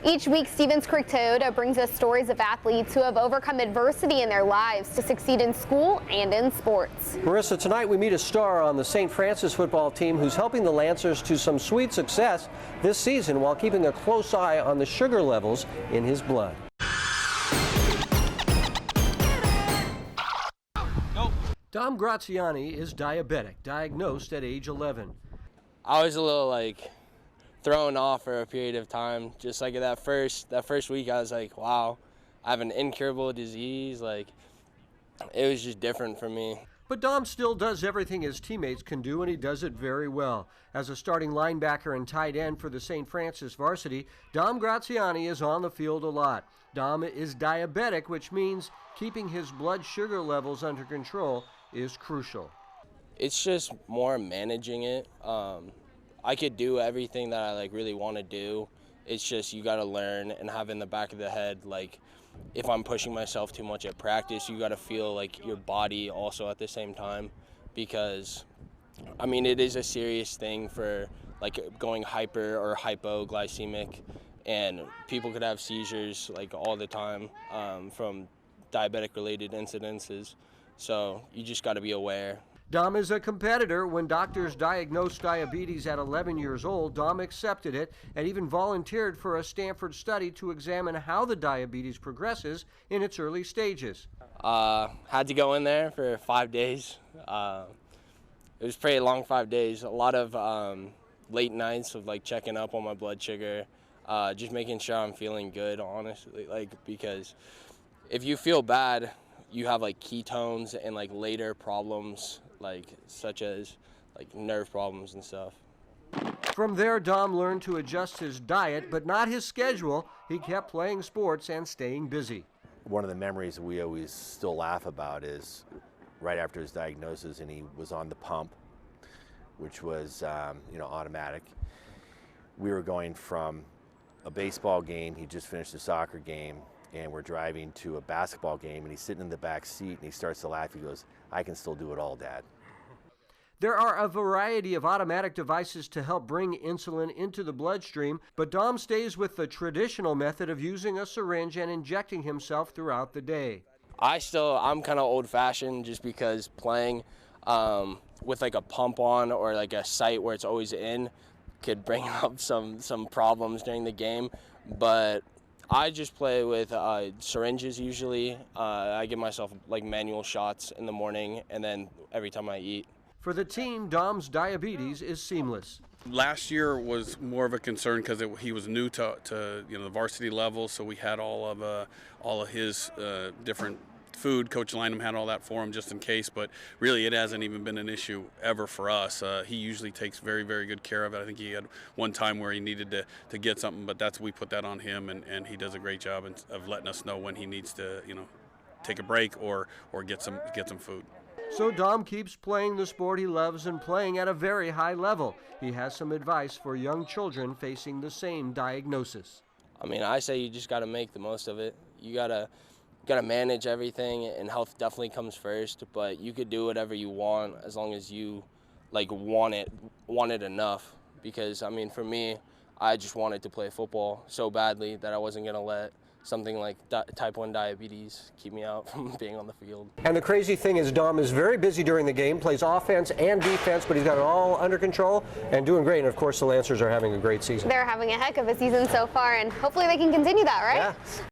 Each week, Stevens Creek Toyota brings us stories of athletes who have overcome adversity in their lives to succeed in school and in sports. Marissa, tonight we meet a star on the St. Francis football team who's helping the Lancers to some sweet success this season while keeping a close eye on the sugar levels in his blood. Dom Graziani is diabetic, diagnosed at age 11. I was a little thrown off for a period of time. Just like that first week, I was like, wow, I have an incurable disease. It was just different for me. But Dom still does everything his teammates can do, and he does it very well. As a starting linebacker and tight end for the St. Francis varsity, Dom Graziani is on the field a lot. Dom is diabetic, which means keeping his blood sugar levels under control is crucial. It's just more managing it. I could do everything that I really want to do. It's just you got to learn and have in the back of the head, if I'm pushing myself too much at practice, you got to feel your body also at the same time, because it is a serious thing for going hyper or hypoglycemic, and people could have seizures all the time from diabetic related incidences. So you just got to be aware. Dom is a competitor. When doctors diagnosed diabetes at 11 years old, Dom accepted it and even volunteered for a Stanford study to examine how the diabetes progresses in its early stages. Had to go in there for 5 days. It was a pretty long 5 days. A lot of late nights of checking up on my blood sugar, just making sure I'm feeling good, honestly, because if you feel bad, you have ketones and later problems such as nerve problems and stuff. From there, Dom learned to adjust his diet, but not his schedule. He kept playing sports and staying busy. One of the memories we always still laugh about is right after his diagnosis, and he was on the pump, which was automatic. We were going from a baseball game, he just finished a soccer game, and we're driving to a basketball game, and he's sitting in the back seat and he starts to laugh. He goes, "I can still do it all, Dad." There are a variety of automatic devices to help bring insulin into the bloodstream, but Dom stays with the traditional method of using a syringe and injecting himself throughout the day. I'm kind of old-fashioned, just because playing with a pump on or a site where it's always in could bring up some problems during the game, but I just play with syringes usually. I give myself manual shots in the morning and then every time I eat. For the team, Dom's diabetes is seamless. Last year was more of a concern because he was new to the varsity level, so we had all of his different food. Coach Lynham had all that for him just in case, but really it hasn't even been an issue ever for us. He usually takes very, very good care of it. I think he had one time where he needed to get something, but we put that on him, and he does a great job of letting us know when he needs to take a break or get some food. So Dom keeps playing the sport he loves and playing at a very high level. He has some advice for young children facing the same diagnosis. I say you just got to make the most of it. You got to manage everything, and health definitely comes first, but you could do whatever you want as long as you want it enough, because for me, I just wanted to play football so badly that I wasn't going to let something like type 1 diabetes keep me out from being on the field. And the crazy thing is Dom is very busy during the game, plays offense and defense, but he's got it all under control and doing great. And of course the Lancers are having a great season. They're having a heck of a season so far, and hopefully they can continue that, right? Yeah.